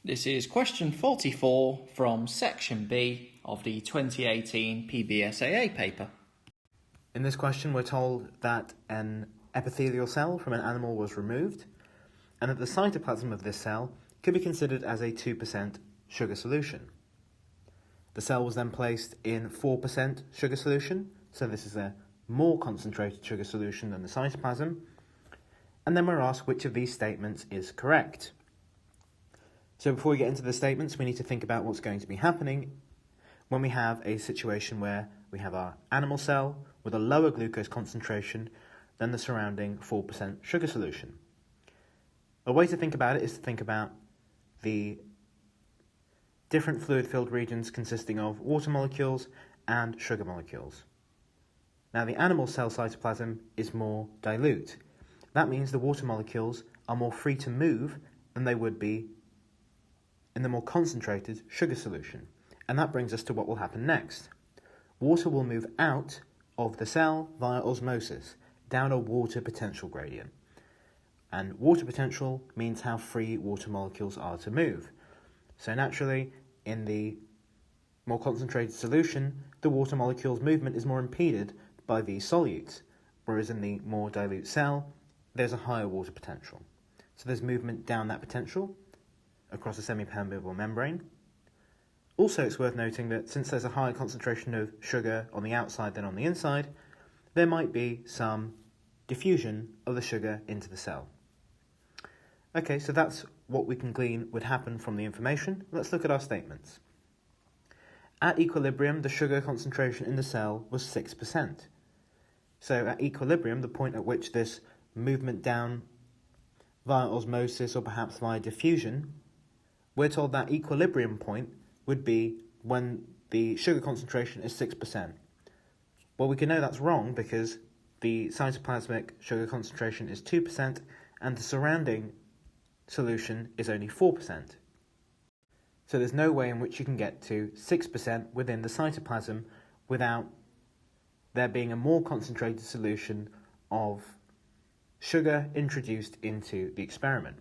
This is question 44 from section B of the 2018 PBSAA paper. In this question, we're told that an epithelial cell from an animal was removed and that the cytoplasm of this cell could be considered as a 2% sugar solution. The cell was then placed in 4% sugar solution, so this is a more concentrated sugar solution than the cytoplasm, and then we're asked which of these statements is correct. So before we get into the statements, we need to think about what's going to be happening when we have a situation where we have our animal cell with a lower glucose concentration than the surrounding 4% sugar solution. A way to think about it is to think about the different fluid-filled regions consisting of water molecules and sugar molecules. Now, the animal cell cytoplasm is more dilute. That means the water molecules are more free to move than they would be in the more concentrated sugar solution. And that brings us to what will happen next. Water will move out of the cell via osmosis, down a water potential gradient. And water potential means how free water molecules are to move. So naturally, in the more concentrated solution, the water molecule's movement is more impeded by these solutes, whereas in the more dilute cell, there's a higher water potential. So there's movement down that potential across a semi-permeable membrane. Also, it's worth noting that since there's a higher concentration of sugar on the outside than on the inside, there might be some diffusion of the sugar into the cell. Okay, so that's what we can glean would happen from the information. Let's look at our statements. At equilibrium, the sugar concentration in the cell was 6%. So at equilibrium, the point at which this movement down via osmosis or perhaps via diffusion, we're told that equilibrium point would be when the sugar concentration is 6%. Well, we can know that's wrong because the cytoplasmic sugar concentration is 2% and the surrounding solution is only 4%. So there's no way in which you can get to 6% within the cytoplasm without there being a more concentrated solution of sugar introduced into the experiment.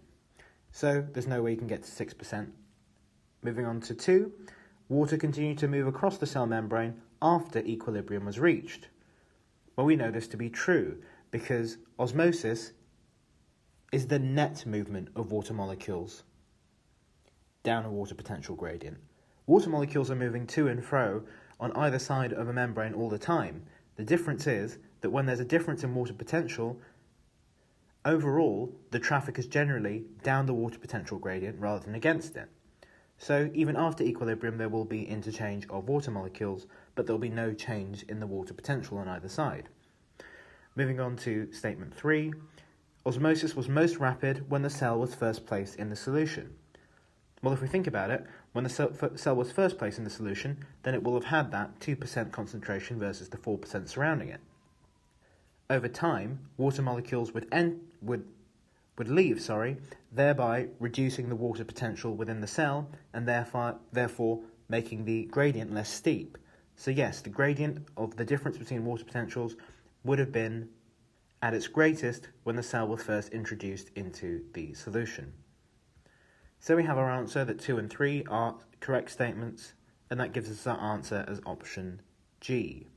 So there's no way you can get to 6%. Moving on to 2, water continued to move across the cell membrane after equilibrium was reached. Well, we know this to be true because osmosis is the net movement of water molecules down a water potential gradient. Water molecules are moving to and fro on either side of a membrane all the time. The difference is that when there's a difference in water potential, overall, the traffic is generally down the water potential gradient rather than against it. So even after equilibrium, there will be interchange of water molecules, but there will be no change in the water potential on either side. Moving on to statement 3, osmosis was most rapid when the cell was first placed in the solution. Well, if we think about it, when the cell was first placed in the solution, then it will have had that 2% concentration versus the 4% surrounding it. Over time, water molecules would leave, thereby reducing the water potential within the cell and therefore making the gradient less steep. So yes, the gradient of the difference between water potentials would have been at its greatest when the cell was first introduced into the solution. So we have our answer that 2 and 3 are correct statements, and that gives us our answer as option G.